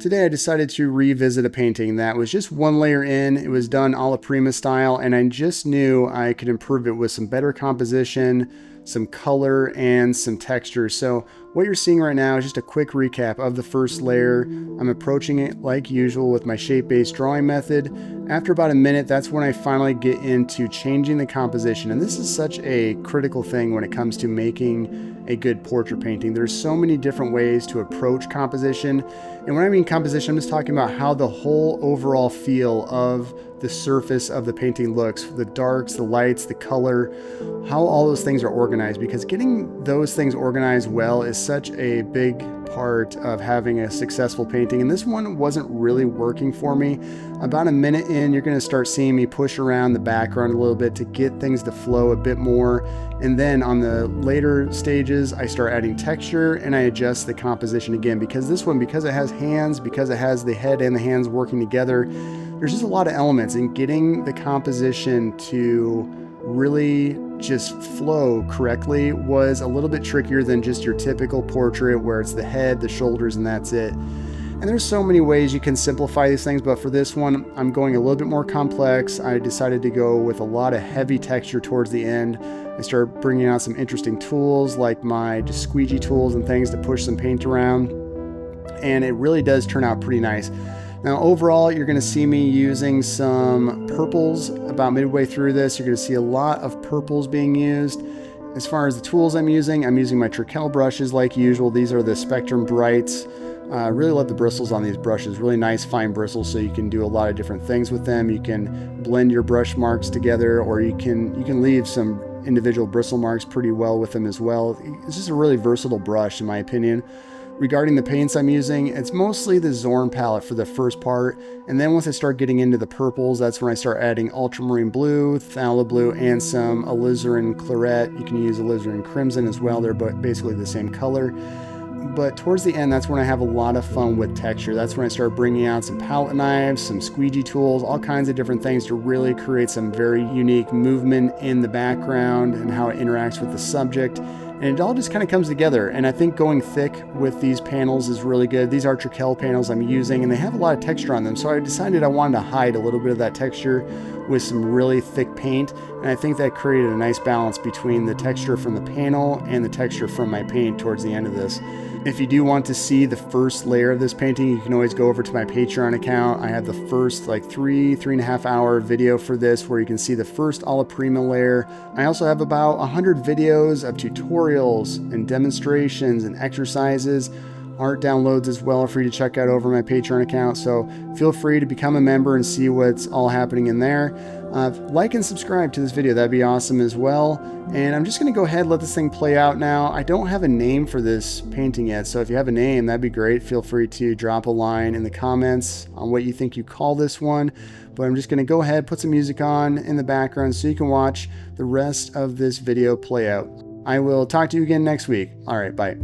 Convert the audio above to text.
Today I decided to revisit a painting that was just one layer in. It was done alla prima style, and I just knew I could improve it with some better composition, some color, and some texture. So what you're seeing right now is just a quick recap of the first layer. I'm approaching it like usual with my shape-based drawing method. After about a minute, that's when I finally get into changing the composition. And this is such a critical thing when it comes to making a good portrait painting. There's so many different ways to approach composition. And when I mean composition, I'm just talking about how the whole overall feel of the surface of the painting looks, the darks, the lights, the color, how all those things are organized, because getting those things organized well is such a big part of having a successful painting. And this one wasn't really working for me. About a minute in, you're going to start seeing me push around the background a little bit to get things to flow a bit more. And then on the later stages, I start adding texture and I adjust the composition again, because this one, because it has hands, because it has the head and the hands working together, there's just a lot of elements, and getting the composition to really just flow correctly was a little bit trickier than just your typical portrait where it's the head, the shoulders, and that's it. And there's so many ways you can simplify these things, but for this one, I'm going a little bit more complex. I decided to go with a lot of heavy texture towards the end. I started bringing out some interesting tools like my just squeegee tools and things to push some paint around, and it really does turn out pretty nice. Now overall, you're going to see me using some purples about midway through this. You're going to see a lot of purples being used. As far as the tools I'm using my Trykel brushes like usual. These are the Spectrum Brights. I really love the bristles on these brushes, really nice fine bristles, so you can do a lot of different things with them. You can blend your brush marks together, or you can leave some individual bristle marks pretty well with them as well. It's just a really versatile brush in my opinion. Regarding the paints I'm using, it's mostly the Zorn palette for the first part, and then once I start getting into the purples, that's when I start adding ultramarine blue, phthalo blue, and some alizarin claret. You can use alizarin crimson as well, they're basically the same color. But towards the end, that's when I have a lot of fun with texture. That's when I start bringing out some palette knives, some squeegee tools, all kinds of different things to really create some very unique movement in the background and how it interacts with the subject. And it all just kind of comes together. And I think going thick with these panels is really good. These are Trykel panels I'm using, and they have a lot of texture on them. So I decided I wanted to hide a little bit of that texture with some really thick paint. And I think that created a nice balance between the texture from the panel and the texture from my paint towards the end of this. If you do want to see the first layer of this painting, you can always go over to my Patreon account. I have the first like 3.5 hour video for this where you can see the first alla prima layer. I also have about 100 videos of tutorials and demonstrations and exercises, art downloads as well for you to check out over my Patreon account. So feel free to become a member and see what's all happening in there. Like and subscribe to this video, that'd be awesome as well. And I'm just gonna go ahead and let this thing play out now. I don't have a name for this painting yet, so if you have a name, that'd be great. Feel free to drop a line in the comments on what you think you call this one. But I'm just gonna go ahead, put some music on in the background so you can watch the rest of this video play out. I will talk to you again next week. All right, bye.